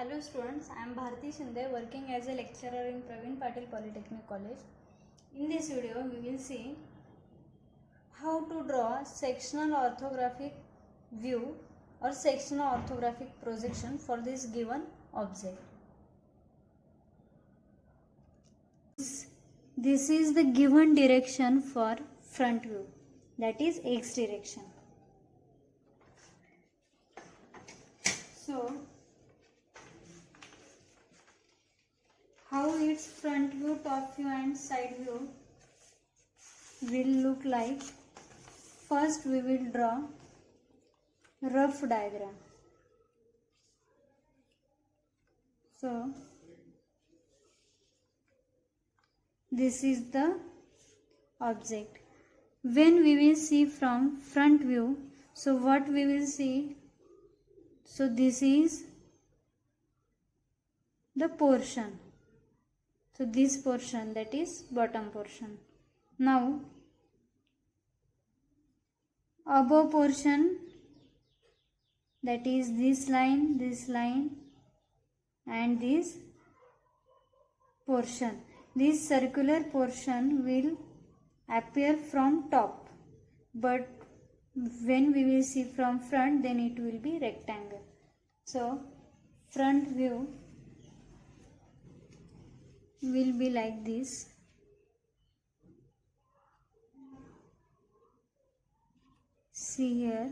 Hello students, I am Bharti Shinde working as a lecturer in Praveen Patil Polytechnic College. In this video we will see how to draw sectional orthographic view or sectional orthographic projection for this given object. This is the given direction for front view, that is x direction. So how its front view, top view and side view will look like. First we will draw rough diagram. So this is the object. When we will see from front view, so what we will see, so this is the portion. So this portion, that is bottom portion. Now above portion, that is this line and this portion. This circular portion will appear from top, but when we will see from front, then it will be rectangle. So front view will be like this. See here,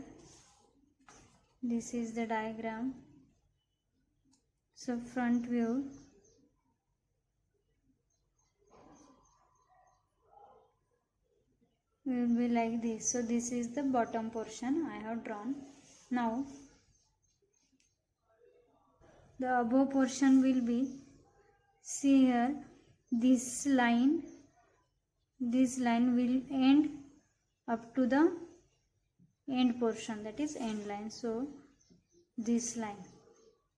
this is the diagram. So front view will be like this. So this is the bottom portion I have drawn. Now the above portion will be, see here, this line will end up to the end portion, that is end line. So this line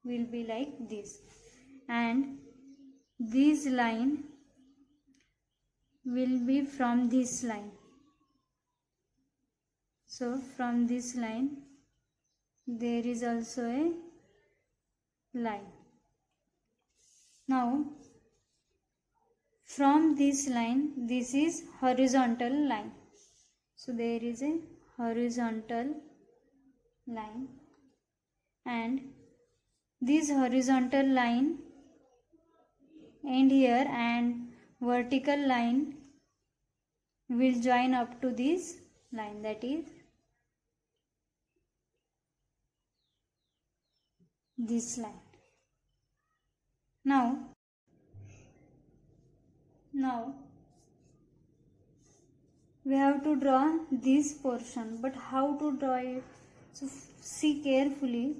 will be like this, and this line will be from this line. So from this line there is also a line. Now from this line, this is horizontal line. So there is a horizontal line, and this horizontal line end here and vertical line will join up to this line, that is this line. Now we have to draw this portion, but how to draw it? So see carefully.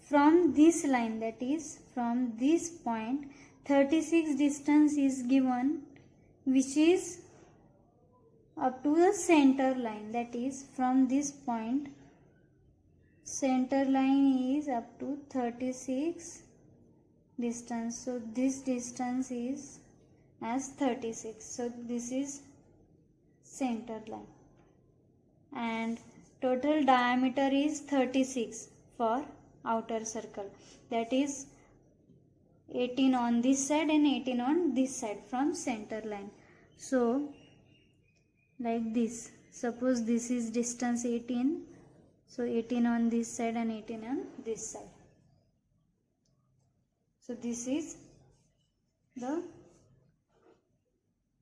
From this line, that is from this point, 36 distance is given, which is up to the center line, that is from this point center line is up to 36 distance. So this distance is as 36. So this is center line, and total diameter is 36 for outer circle, that is 18 on this side and 18 on this side from center line. So like this, suppose this is distance 18, so 18 on this side and 18 on this side. So this is the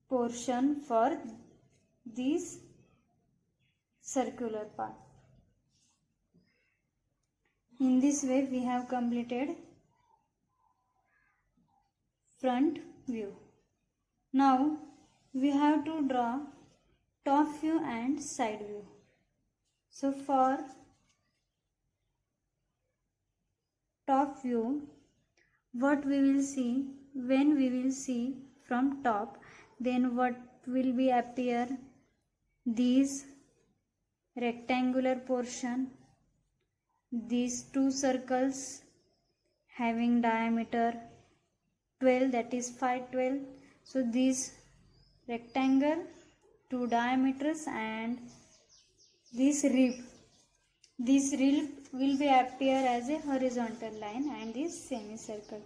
portion for this circular part. In this way we have completed front view. Now we have to draw top view and side view. So for top view, what we will see, when we will see from top, then what will be appear, these rectangular portion, these two circles having diameter 12, that is 512. So this rectangle, two diameters, and this rib will be appear as a horizontal line and this semicircle.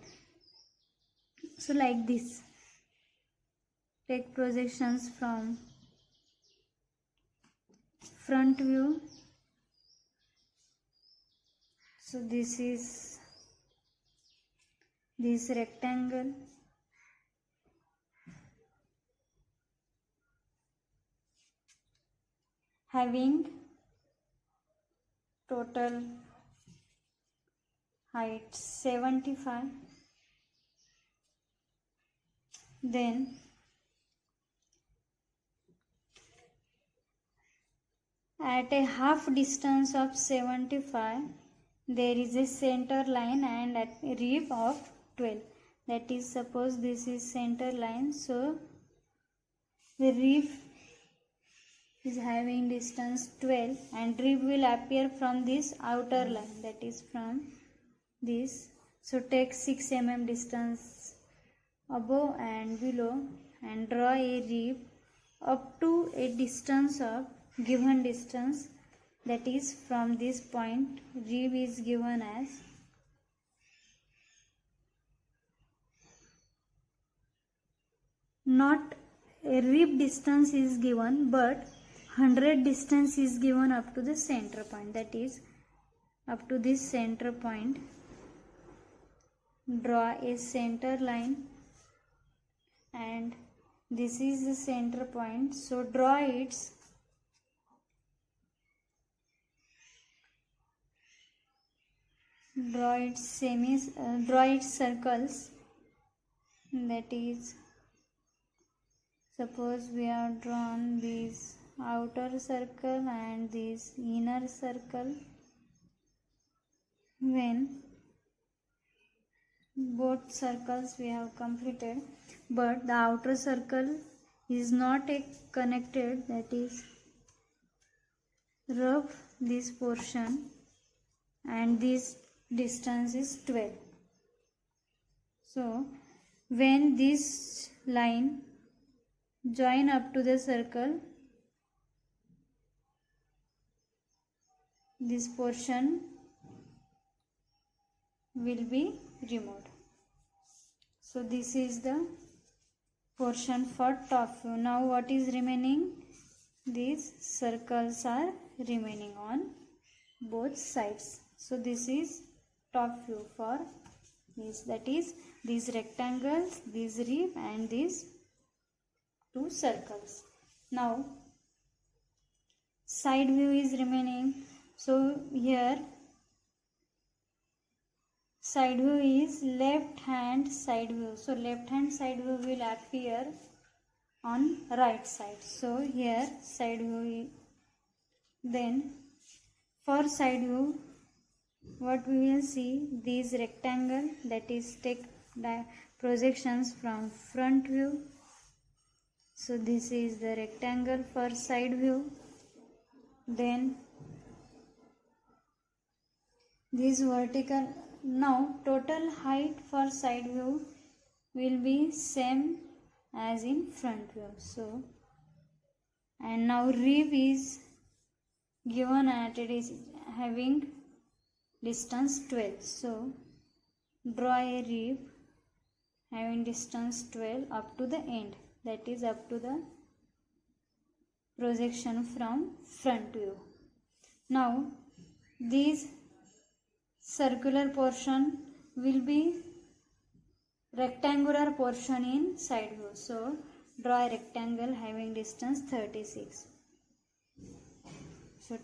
So like this, take projections from front view. So this is this rectangle, having total height 75. Then at a half distance of 75 there is a center line and at a rib of 12. That is, suppose this is center line, so the rib is having distance 12 and rib will appear from this outer line, that is from this. So take 6 mm distance above and below and draw a rib up to a distance of given distance, that is from this point rib is given as not a rib distance is given but 100 distance is given up to the center point, that is up to this center point. Draw a center line and this is the center point, so draw its circles, that is, suppose we have drawn this outer circle and this inner circle. When both circles we have completed, but the outer circle is not connected, that is rub this portion and this distance is 12. So when this line join up to the circle, this portion will be removed. So this is the portion for top view. Now what is remaining? These circles are remaining on both sides. So this is top view for this, that is these rectangles, this rib and these two circles. Now side view is remaining. So here side view is left hand side view. So left hand side view will appear on right side. So here side view. Then for side view, what we will see, this rectangle, that is take projections from front view. So this is the rectangle for side view. Then this vertical. Now total height for side view will be same as in front view. So and now rib is given at it is having distance 12. So draw a rib having distance 12 up to the end, that is up to the projection from front view. Now this circular portion will be rectangular portion in side view. So draw a rectangle having distance 36. So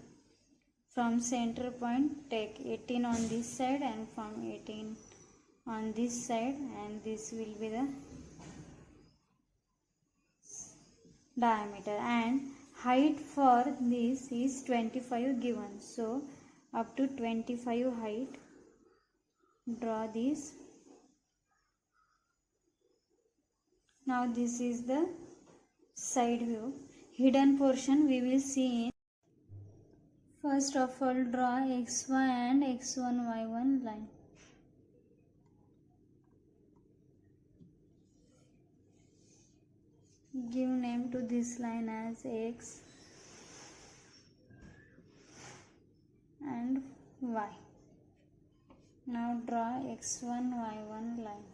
from center point take 18 on this side and from 18 on this side, and this will be the diameter, and height for this is 25 given. So up to 25 height, draw this. Now this is the side view. Hidden portion we will see in. First of all, draw xy and x1 y1 line. Give name to this line as x and y. Now draw x1 y1 line.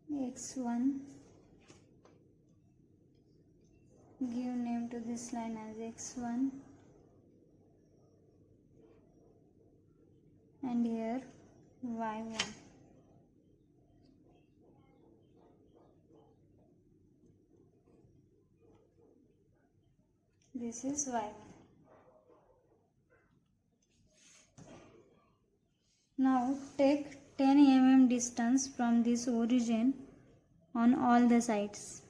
X1, give name to this line as x1, and here y1. This is y1. Now take 10 mm distance from this origin on all the sides.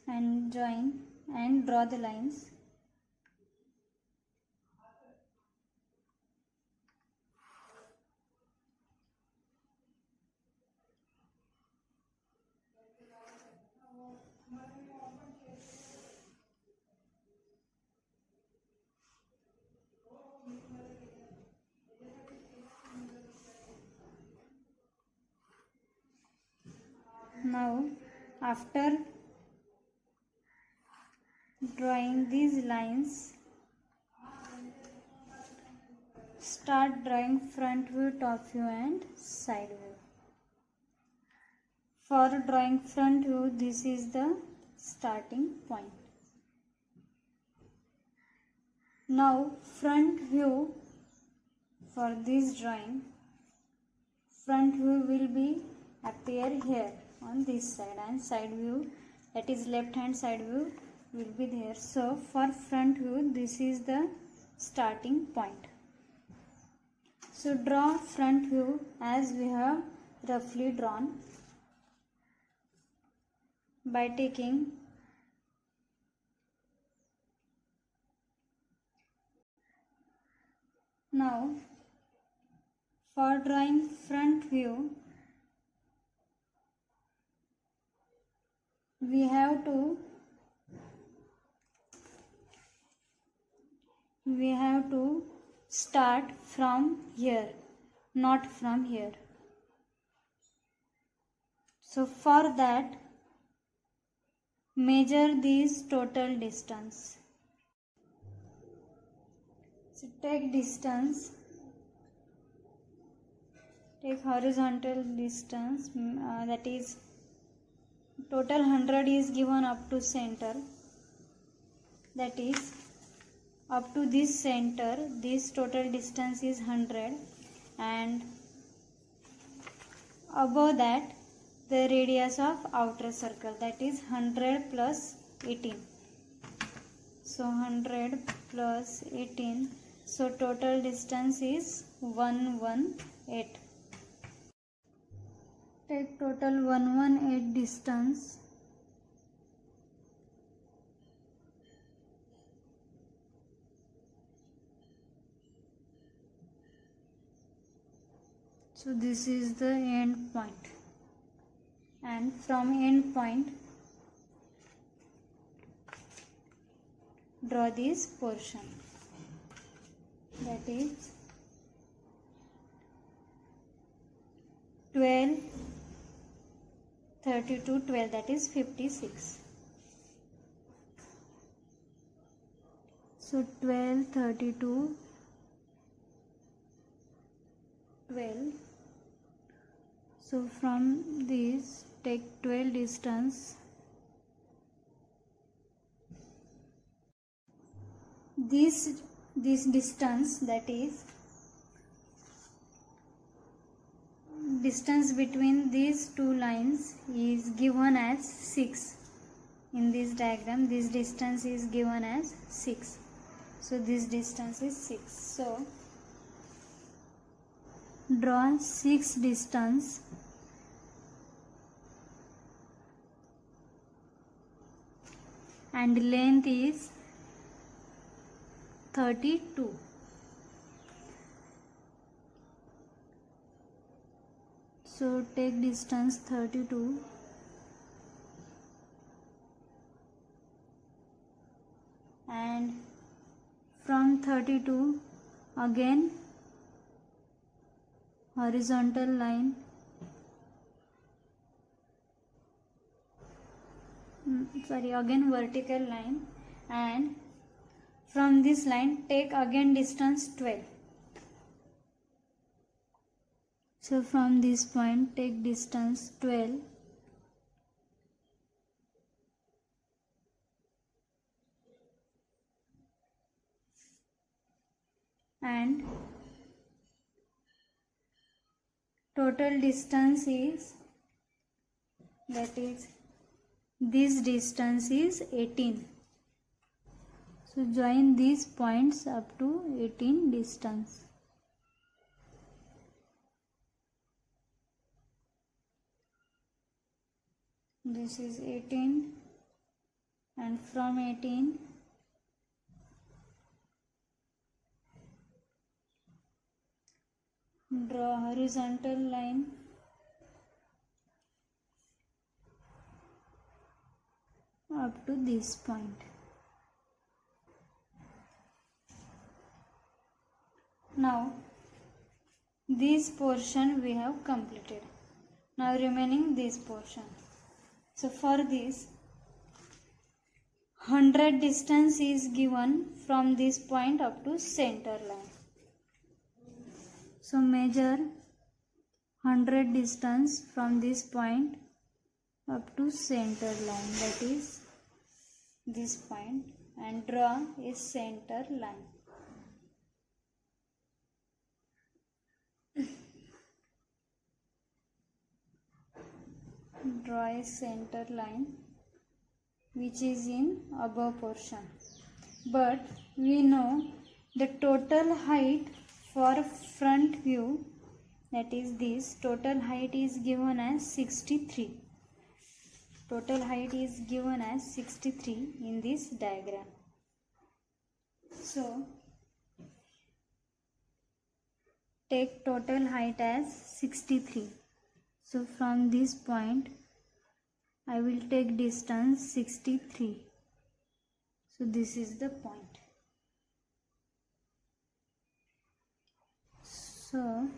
And join and draw the lines. Now after drawing these lines, start drawing front view, top view and side view. For drawing front view, this is the starting point. Now front view, for this drawing, front view will be appear here on this side, and side view, that is left hand side view, will be there. So for front view, this is the starting point. So draw front view as we have roughly drawn by taking now for drawing front view, we have to start from here, not from here. So for that, measure this total distance. So take distance, take horizontal distance, that is total 100 is given up to center, that is up to this center, this total distance is 100, and above that the radius of outer circle, that is 100 plus 18. So 100 plus 18, so total distance is 118. Take total 118 distance. So this is the end point, and from end point draw this portion, that is 12, 32, 12, that is 56. So 12, 32, 12. So from this take 12 distance. This distance, that is distance between these two lines, is given as 6. In this diagram, this distance is given as 6. So this distance is 6. So draw 6 distance and length is 32. So take distance 32 and from 32 again horizontal line, again vertical line, and from this line take again distance 12. So from this point take distance 12 and total distance is, that is, this distance is 18. So join these points up to 18 distance. This is 18 and from 18 draw horizontal line up to this point. Now this portion we have completed. Now remaining this portion. So for this 100 distance is given from this point up to center line. So measure 100 distance from this point up to center line, that is this point, and draw a center line. Draw a center line which is in above portion, but we know the total height for front view, that is this, total height is given as 63. Total height is given as 63 in this diagram. So take total height as 63. So from this point I will take distance 63. So this is the point. So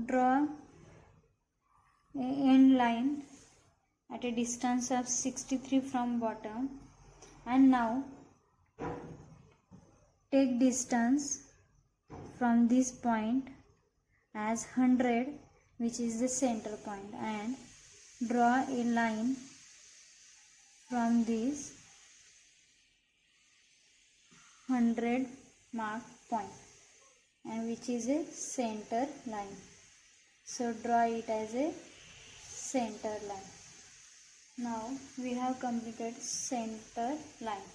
draw a end line at a distance of 63 from bottom, and now take distance from this point as 100, which is the center point, and draw a line from this 100 mark point, and which is a center line. So draw it as a center line. Now we have completed center line.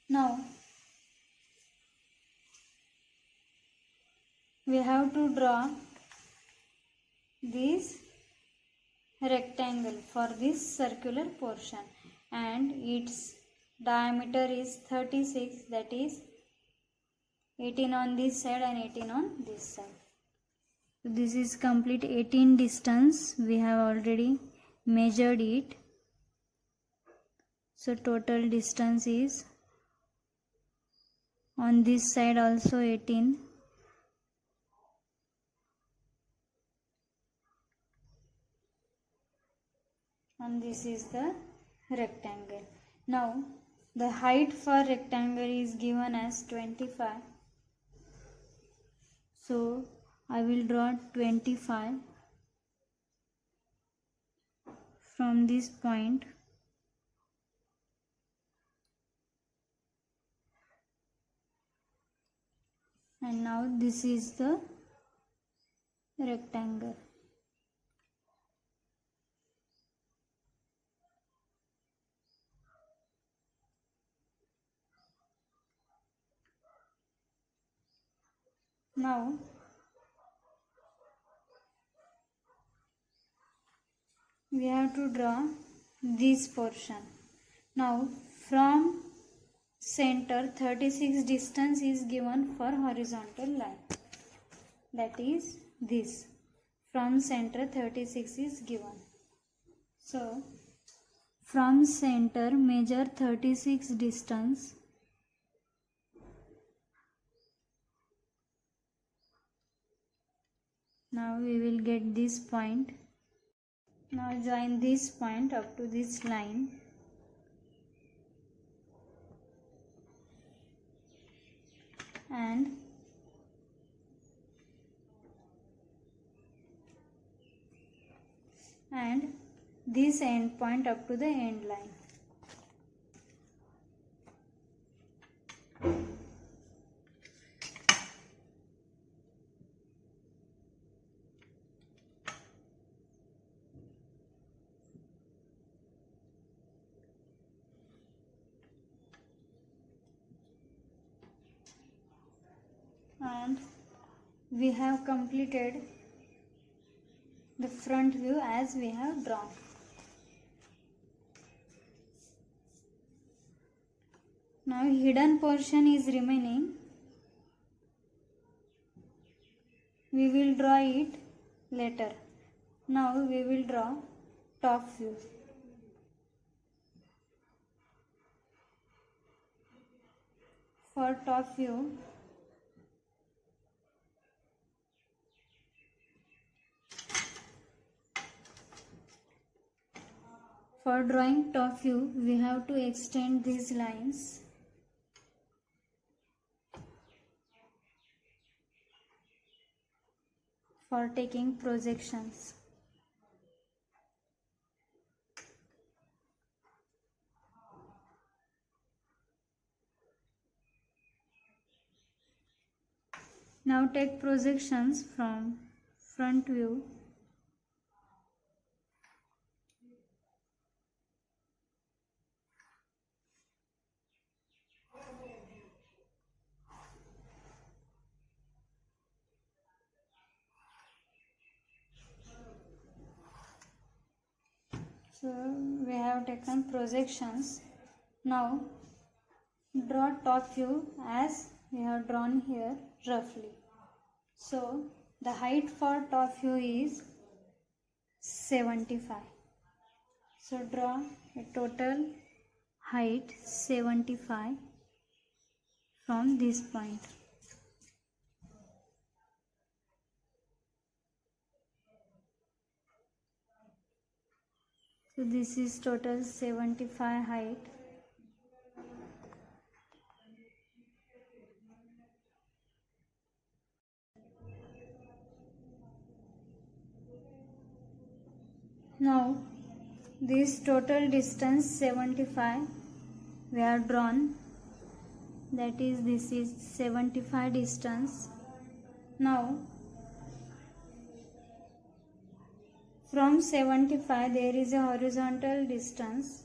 Now we have to draw this rectangle for this circular portion, and its diameter is 36, that is 18 on this side and 18 on this side. So this is complete 18 distance. We have already measured it. So total distance is on this side also 18. And this is the rectangle. Now the height for rectangle is given as 25. So I will draw 25 from this point, and now this is the rectangle. Now we have to draw this portion. Now from center 36 distance is given for horizontal line, that is this. From center 36 is given. So from center measure 36 distance. Now we will get this point. Now join this point up to this line. And this end point up to the end line. And we have completed the front view as we have drawn. Now hidden portion is remaining. We will draw it later. Now we will draw top view. For top view, for drawing top view, we have to extend these lines. For taking projections. Now take projections from front view. So we have taken projections. Now draw top view as we have drawn here roughly. So the height for top view is 75. So draw a total height 75 from this point. So this is total 75 height. Now this total distance 75 we have drawn, that is this is 75 distance. Now from 75 there is a horizontal distance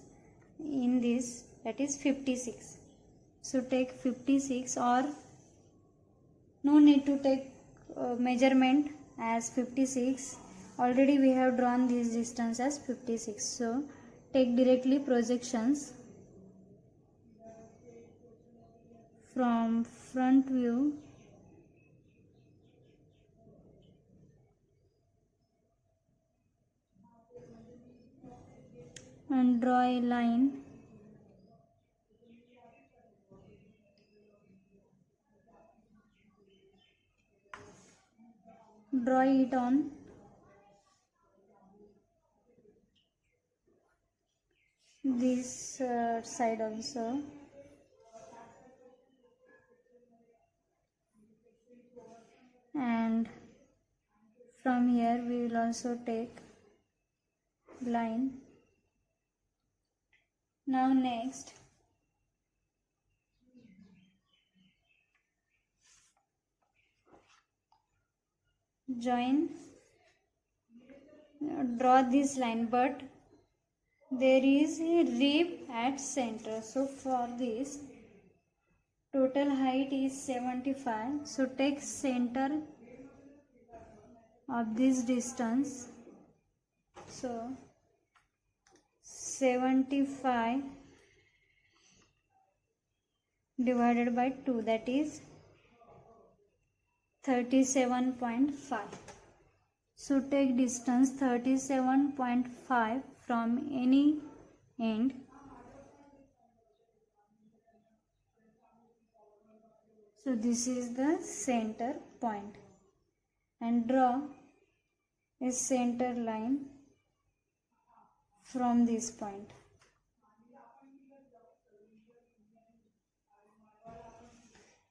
in this, that is 56. So take 56, or no need to take measurement as 56. Already we have drawn this distance as 56. So take directly projections from front view. And draw a line draw it on this side also. And from here we will also take line. Now next draw this line, but there is a rib at center. So for this total height is 75. So take center of this distance. So 75 divided by 2, that is 37.5. So take distance 37.5 from any end. So this is the center point, and draw a center line from this point.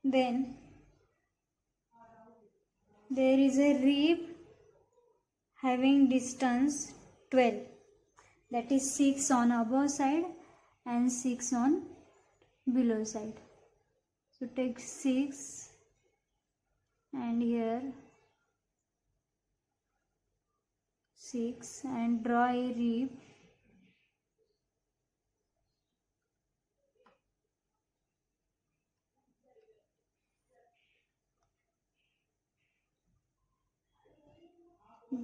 Then there is a rib having distance 12, that is 6 on above side and 6 on below side. So take 6 and here 6 and draw a rib.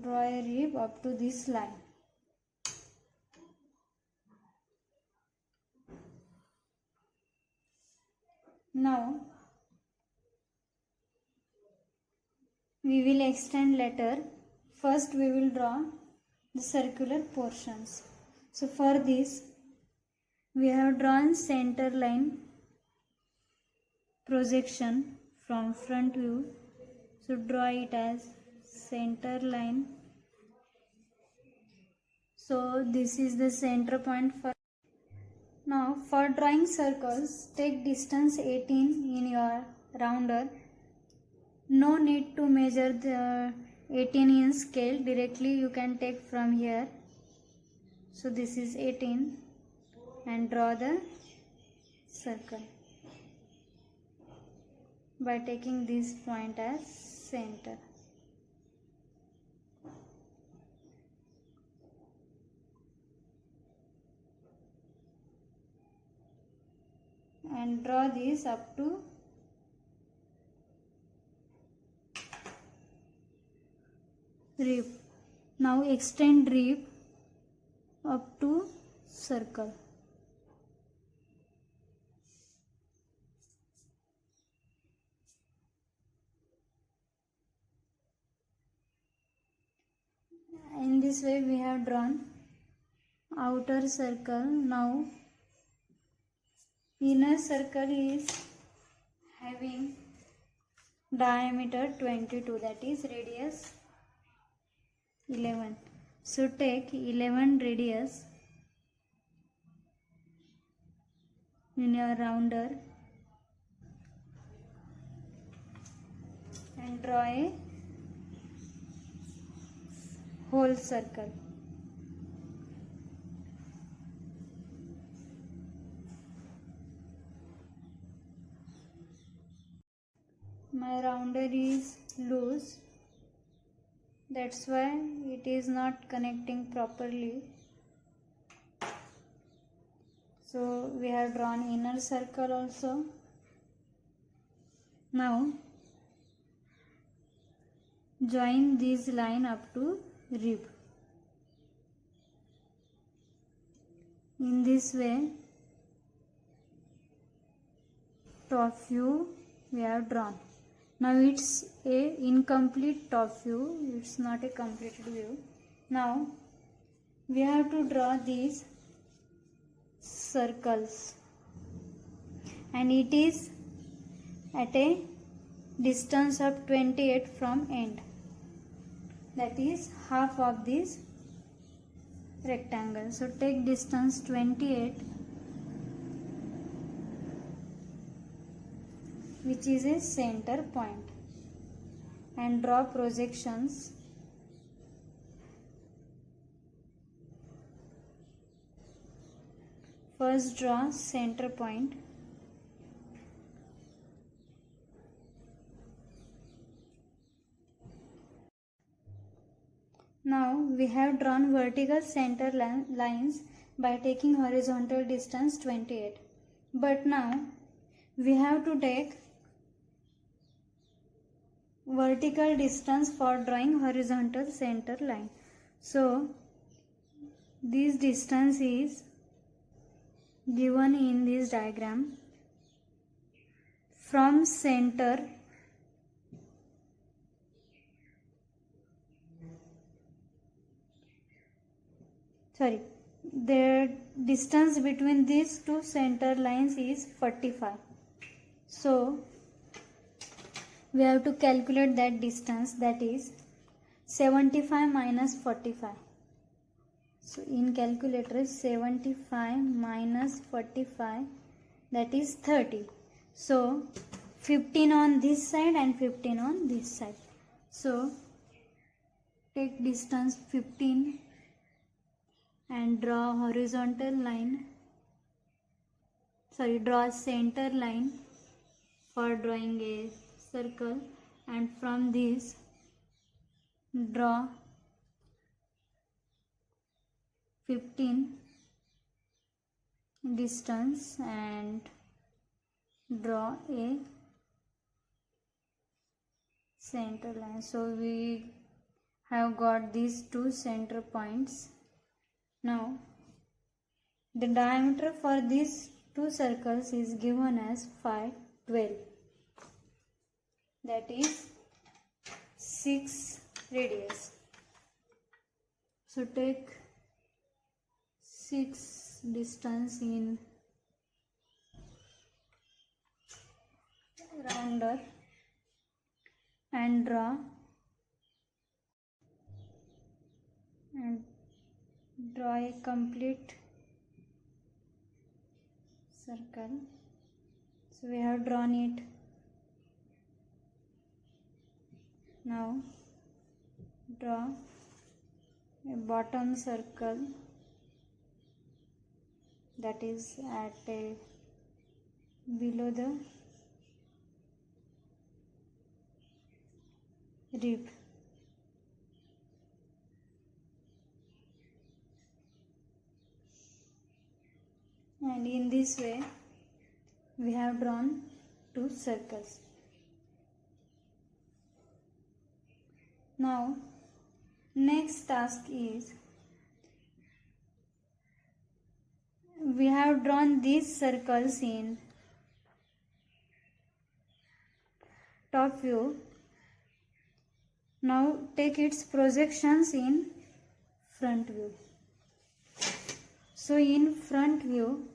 Draw a rib up to this line. Now we will extend letter. First we will draw the circular portions. So for this we have drawn center line projection from front view. So draw it as center line. So this is the center point for. Now for drawing circles, take distance 18 in your rounder. No need to measure the 18 in scale, directly you can take from here. So this is 18 and draw the circle by taking this point as center. And draw this up to rib. Now extend rib up to circle. In this way we have drawn outer circle. Now inner circle is having diameter 22, that is radius 11. So take 11 radius in your rounder and draw a whole circle. My rounder is loose, that's why it is not connecting properly. So we have drawn inner circle also. Now join this line up to rib. In this way top view we have drawn. Now it's a incomplete top view, it's not a completed view. Now we have to draw these circles, and it is at a distance of 28 from end, that is half of this rectangle. So take distance 28, which is a center point, and draw projections. First draw center point. Now we have drawn vertical center lines by taking horizontal distance 28. But now we have to take vertical distance for drawing horizontal center line. So this distance is given in this diagram. From center the distance between these two center lines is 45. So we have to calculate that distance, that is 75 minus 45. So in calculator 75 minus 45, that is 30. So 15 on this side and 15 on this side. So take distance 15 and draw horizontal line, draw center line for drawing a circle, and from this draw 15 distance and draw a center line. So we have got these two center points. Now the diameter for these two circles is given as 512, that is 6 radius. So take 6 distance in rounder and draw a complete circle. So we have drawn it. Now draw a bottom circle, that is at a below the rib. And in this way we have drawn 2 circles. Now next task is, we have drawn these circles in top view. Now take its projections in front view. So in front view,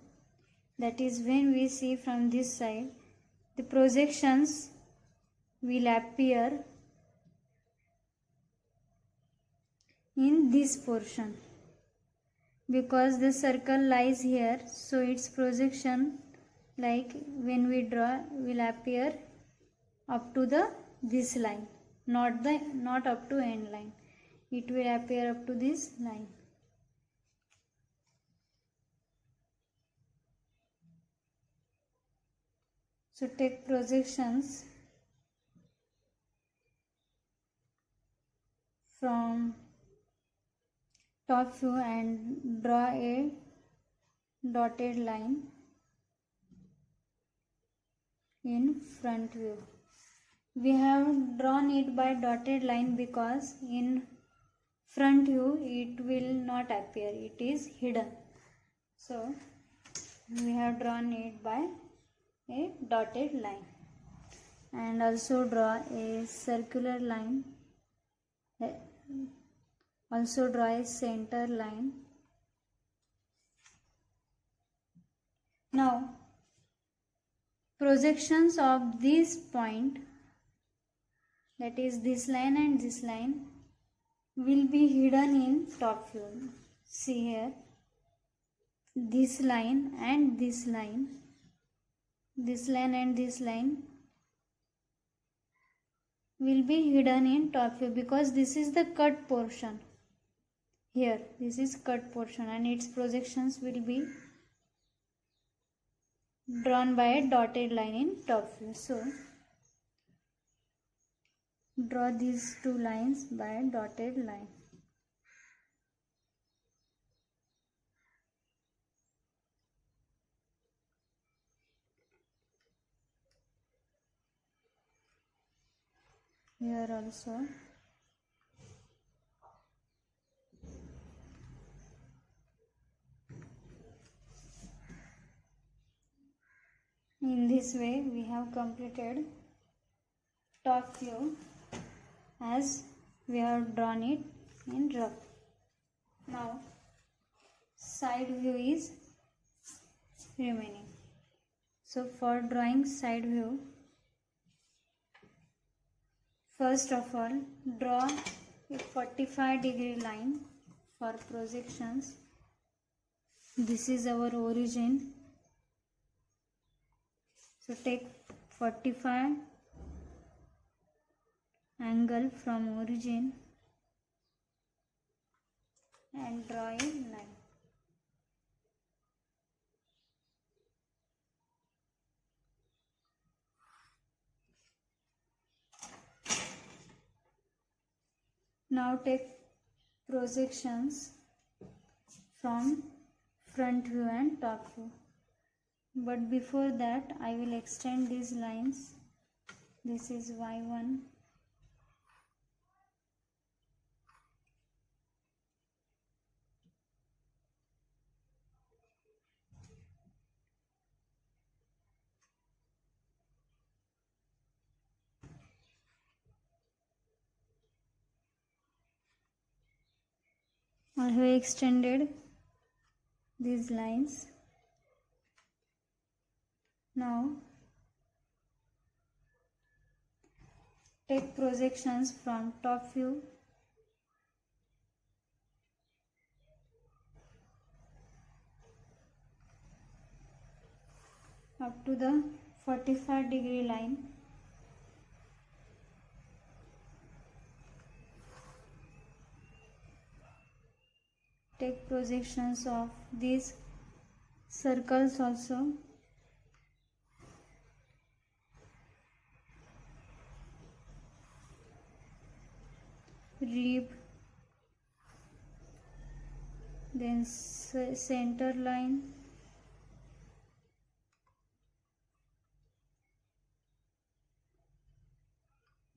that is when we see from this side, the projections will appear in this portion, because the circle lies here, so its projection, like when we draw, will appear up to this line, not up to end line. It will appear up to this line. So take projections from top view and draw a dotted line in front view. We have drawn it by dotted line because in front view it will not appear, it is hidden. So we have drawn it by a dotted line. And also draw a circular line, also draw a center line. Now projections of this point, that is this line and this line, will be hidden in top view. See here, this line and this line, this line and this line will be hidden in top view, because this is the cut portion. Here this is cut portion and its projections will be drawn by a dotted line in top view. So draw these two lines by a dotted line. Here also. In this way we have completed top view as we have drawn it in rough. Now side view is remaining. So for drawing side view, first of all, draw a 45-degree line for projections. This is our origin. So take 45 angle from origin and draw a line. Now take projections from front view and top view. But before that, I will extend these lines. This is y1. I have extended these lines. Now take projections from top view up to the 45-degree line. Take projections of these circles also. Rib, then center line,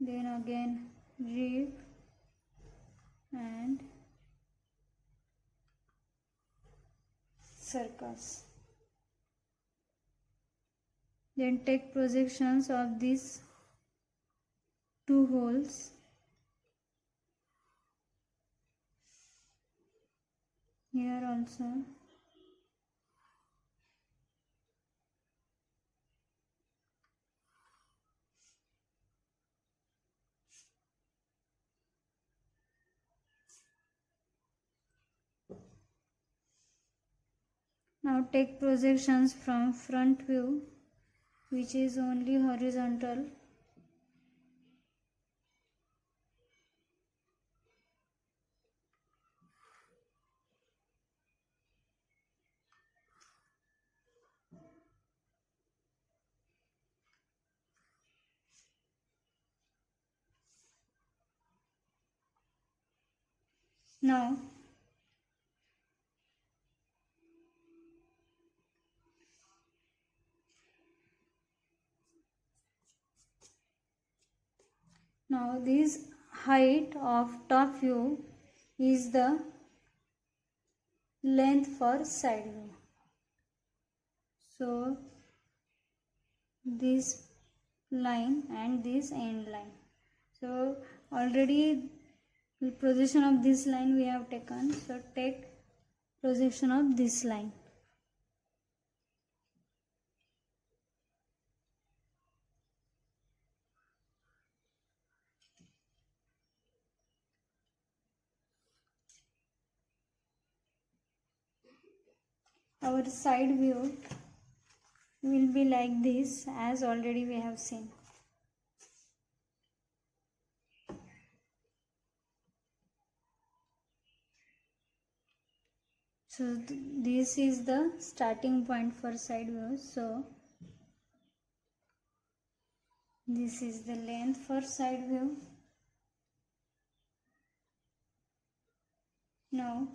then again rib and circles. Then take projections of these two holes. Here also. Now take projections from front view, which is only horizontal. Now this height of top view is the length for side view. So this line and this end line. So already the projection of this line we have taken. So take projection of this line. Our side view will be like this, as already we have seen. So this is the starting point for side view. So this is the length for side view. Now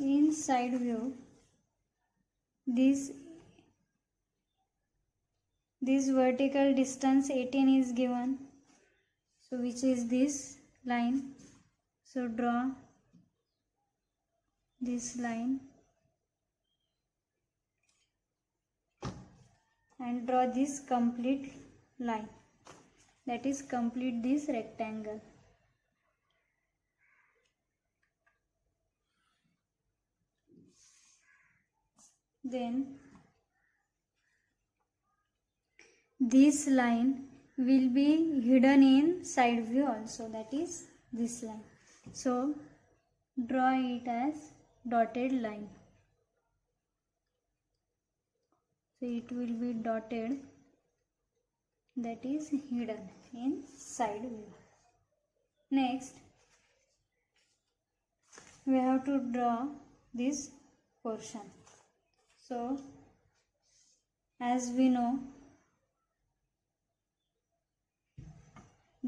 in side view, this vertical distance 18 is given, so which is this line. So draw this line and draw this complete line, that is complete this rectangle. then this line will be hidden in side view also, that is this line. So draw it as dotted line. So it will be dotted, that is hidden in side view. Next we have to draw this portion. So as we know,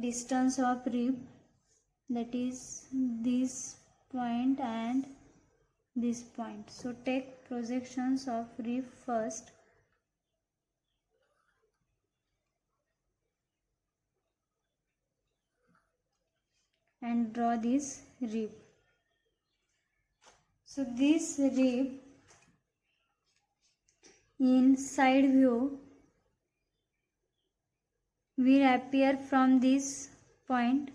distance of rib, that is this point and this point. So take projections of rib first. And draw this rib. So this rib in side view will appear from this point,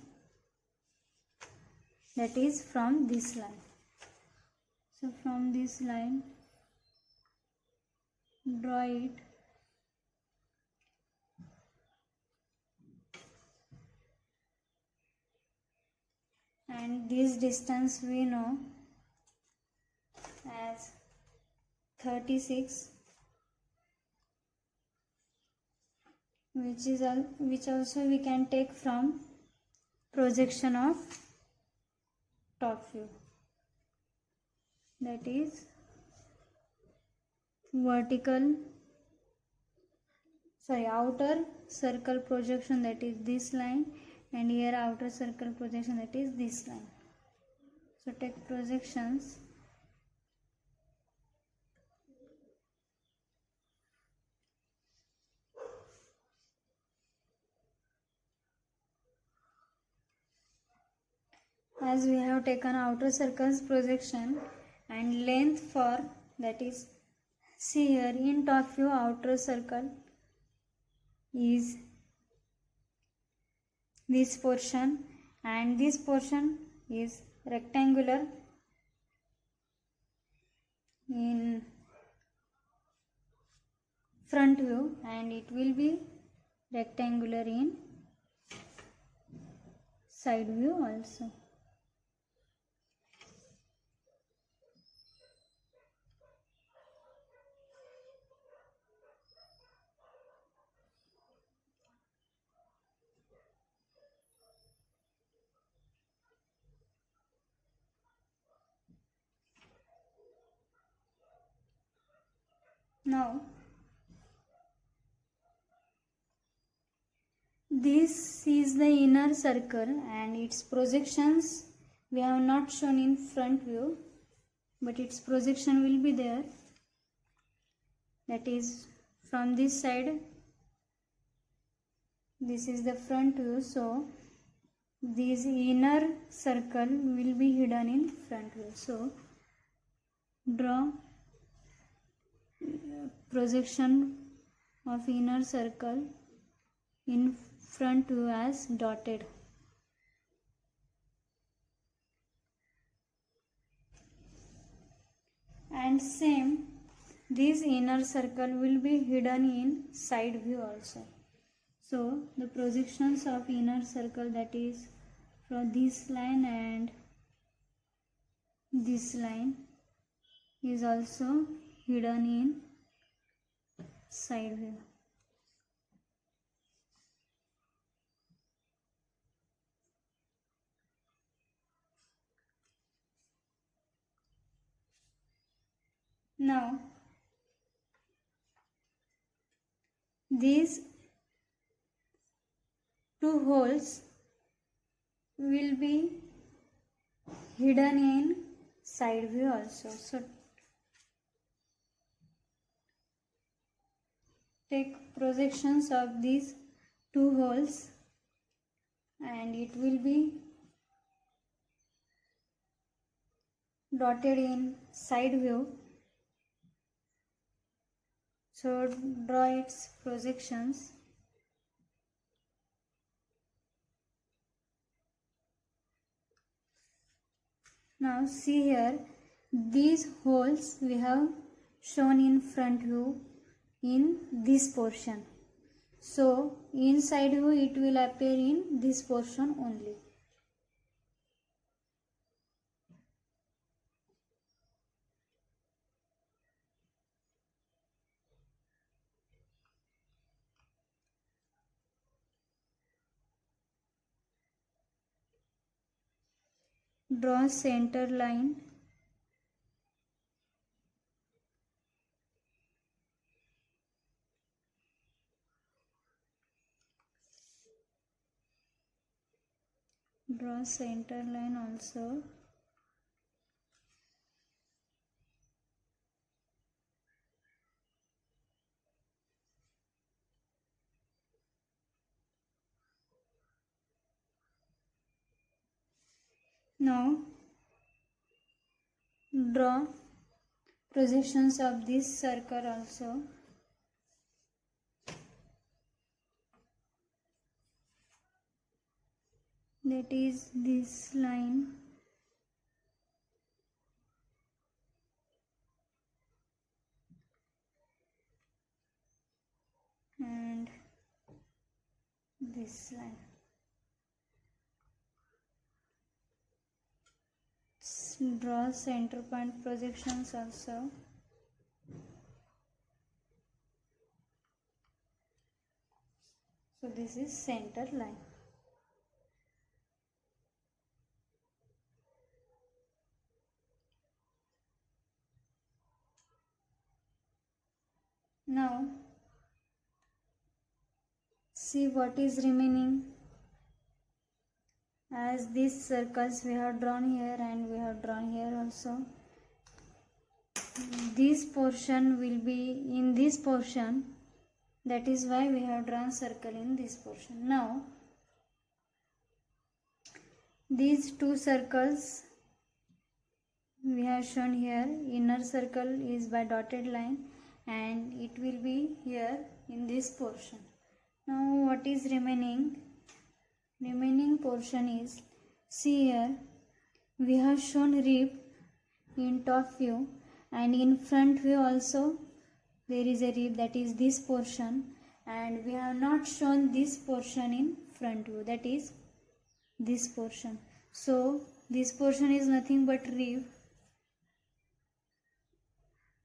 that is from this line. So from this line draw it, and this distance we know as 36, which also we can take from projection of top view, that is outer circle projection, that is this line, and here outer circle projection, that is this line. So take projections. As we have taken outer circle's projection and length for, that is, see here in top view outer circle is this portion and this portion is rectangular in front view and it will be rectangular in side view also. Now this is the inner circle and its projections we have not shown in front view, but its projection will be there, that is from this side. This is the front view, so this inner circle will be hidden in front view. So draw projection of inner circle in front view as dotted. And same, this inner circle will be hidden in side view also. So the projections of inner circle, that is from this line and this line, is also hidden in side view. Now these two holes will be hidden in side view also. So take projections of these two holes and it will be dotted in side view. So draw its projections. Now see here, these holes we have shown in front view in this portion. So in side view it will appear in this portion only. Draw center line. Draw center line also. Now draw projections of this circle also. That is this line. And this line. Draw center point projections also. So this is center line. Now see what is remaining. As these circles we have drawn here and we have drawn here also, this portion will be in this portion. That is why we have drawn circle in this portion. Now these two circles we have shown here. Inner circle is by dotted line and it will be here in this portion. Now what is remaining? Remaining portion is, see here, we have shown rib in top view and in front view also there is a rib, that is this portion, and we have not shown this portion in front view, that is this portion. So this portion is nothing but rib,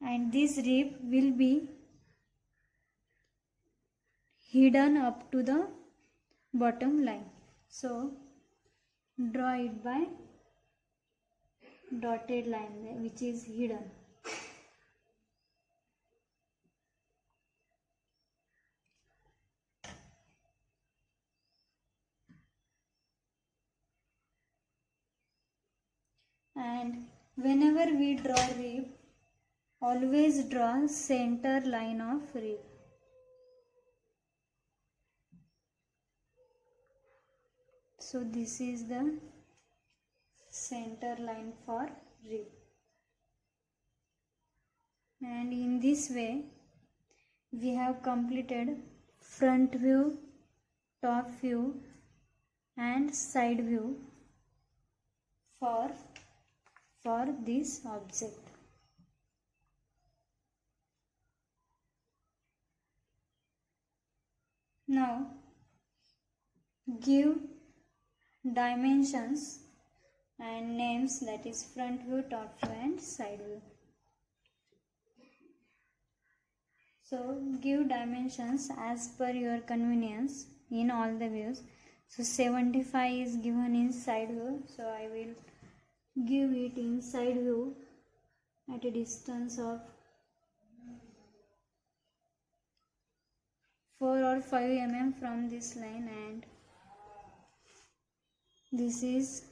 and this rib will be hidden up to the bottom line. So draw it by dotted line which is hidden. And whenever we draw rib, always draw center line of rib. So this is the center line for rib. And in this way we have completed front view, top view and side view for this object. Now give dimensions and names, that is front view, top view and side view. So give dimensions as per your convenience in all the views. So 75 is given in side view, so I will give it in side view at a distance of 4 or 5 mm from this line, and this is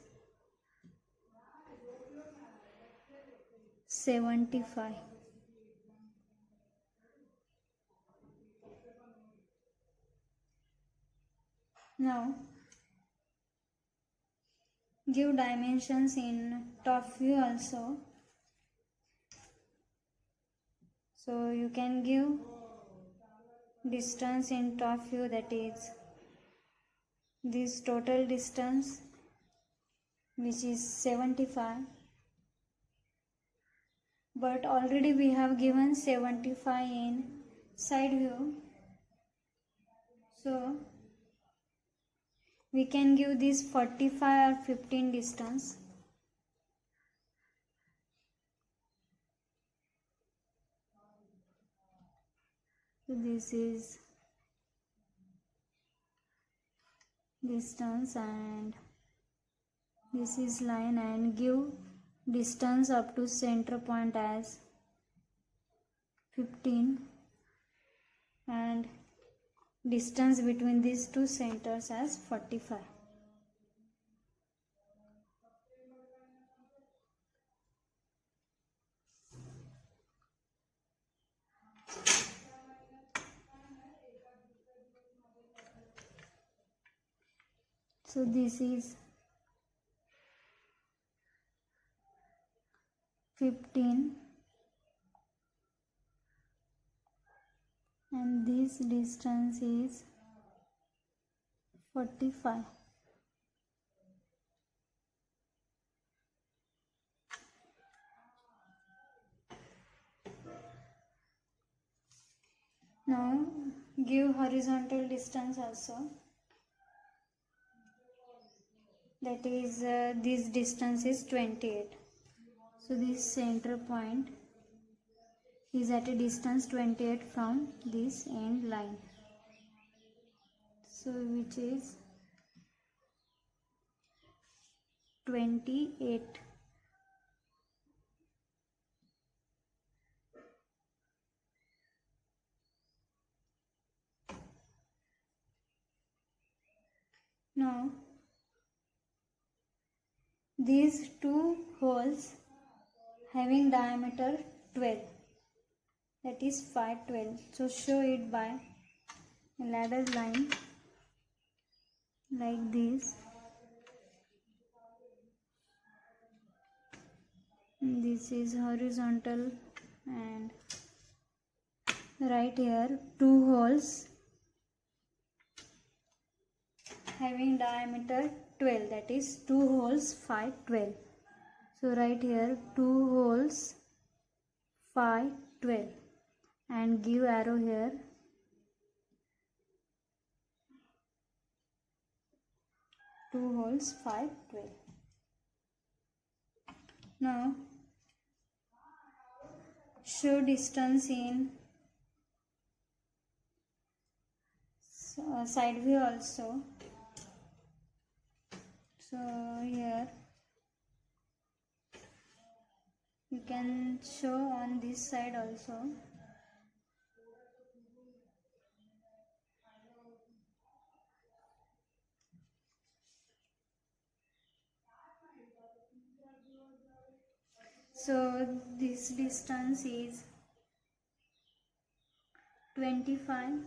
75. Now give dimensions in top view also. So you can give distance in top view, that is this total distance which is 75, but already we have given 75 in side view, so we can give this 45 or 15 distance. So this is distance and this is line, and give distance up to center point as 15 and distance between these two centers as 45. So this is 15 and this distance is 45. Now give horizontal distance also, that is this distance is 28. So this center point is at a distance 28 from this end line, so which is 28. Now these two holes having diameter 12, that is 512, so show it by a ladder line like this. This is horizontal and right here two holes having diameter 12, that is 2 holes 5 12. So right here 2 holes 5 12 and give arrow here. Two holes 5 12. Now show distance in side view also. So here you can show on this side also. So this distance is 25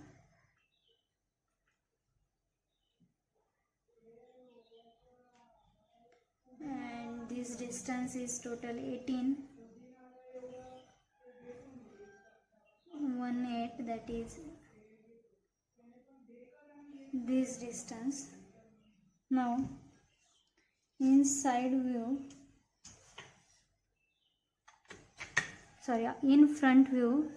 and this distance is total 18, 18, that is this distance. Now in side view, in front view,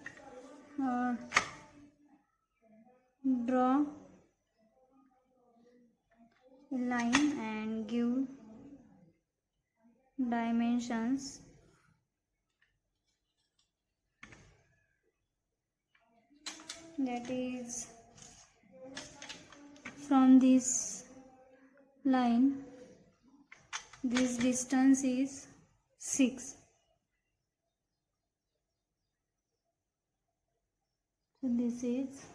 draw a line and give dimensions. That is from this line this distance is 6. So this is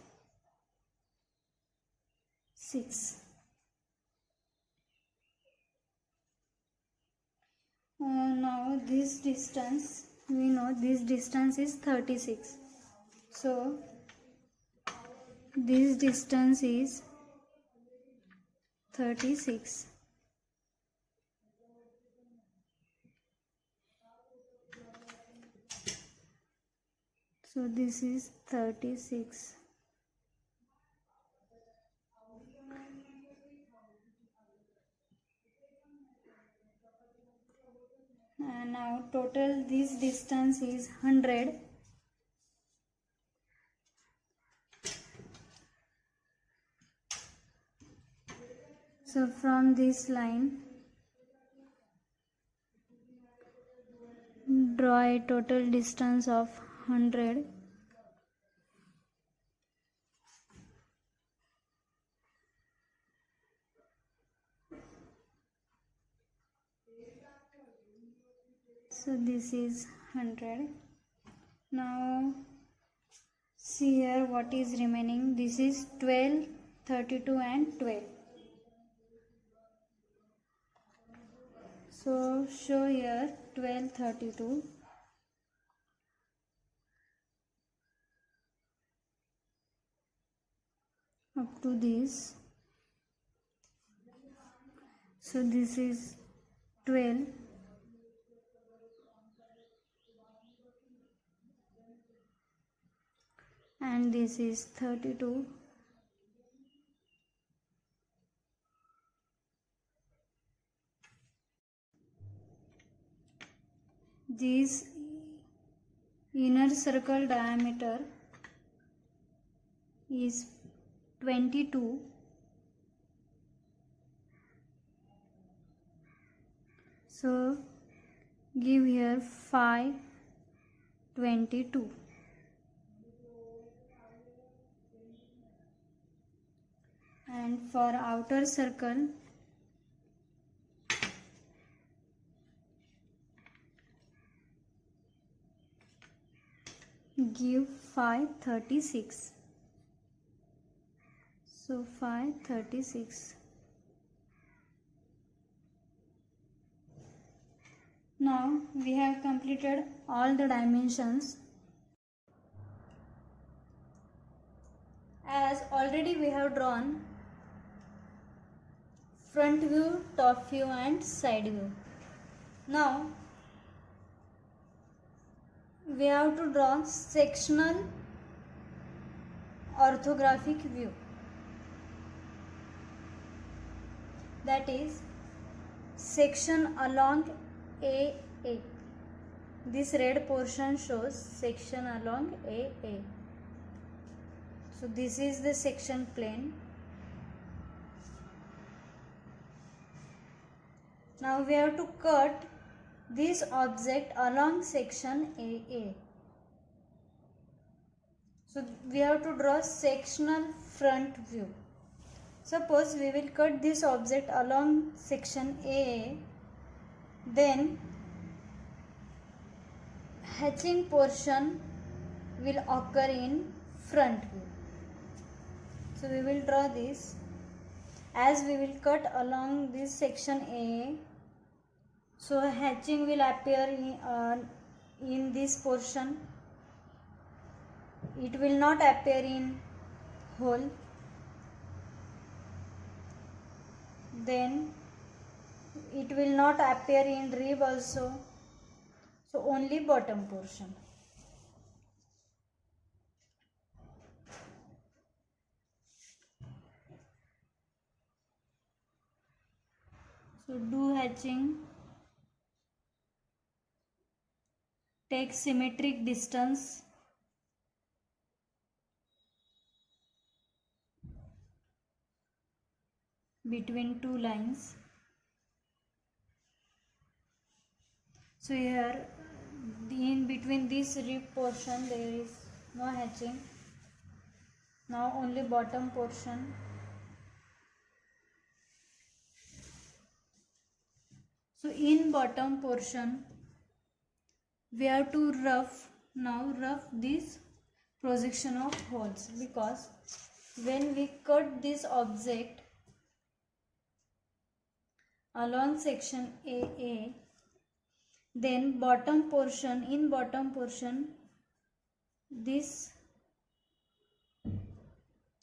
6. Now this distance, we know this distance is 36. So this distance is 36. So this is 36. and now total this distance is 100. So from this line draw a total distance of 100. So this is 100. Now see here what is remaining. This is 12, 32 and 12. So show here 12, 32. Up to this. So this is 12. And this is 32. This inner circle diameter is 22. So give here 5, 22. And for outer circle give 536. So 536. Now we have completed all the dimensions. As already we have drawn front view, top view and side view. Now we have to draw sectional orthographic view. That is section along AA. This red portion shows section along AA. So this is the section plane. Now we have to cut this object along section AA. So we have to draw sectional front view. Suppose we will cut this object along section AA, then hatching portion will occur in front view. So we will draw this. As we will cut along this section AA, so hatching will appear in this portion. It will not appear in hole. Then it will not appear in rib also. So only bottom portion. So do hatching. Take symmetric distance. Between two lines. So here in between this rib portion there is no hatching. Now only bottom portion. So in bottom portion we have to rough this projection of holes, because when we cut this object along section AA, then bottom portion this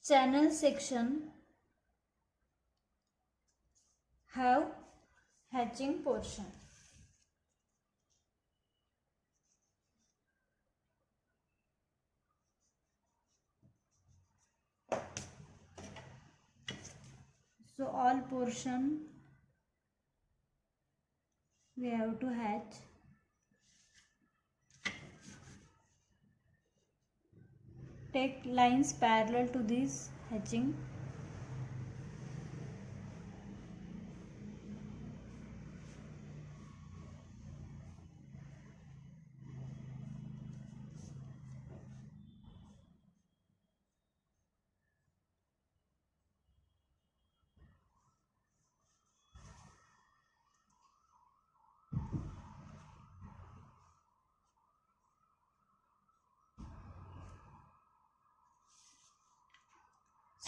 channel section have hatching portion. So all portion we have to hatch. take lines parallel to this hatching.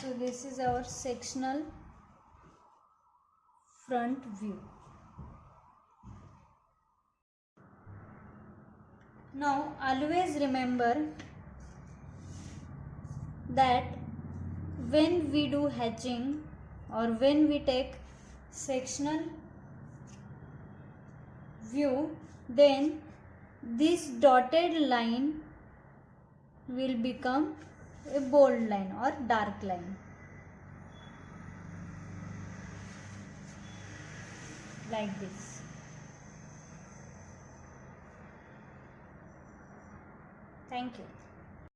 So this is our sectional front view. Now always remember that when we do hatching or when we take sectional view, then this dotted line will become a bold line or dark line, like this. Thank you.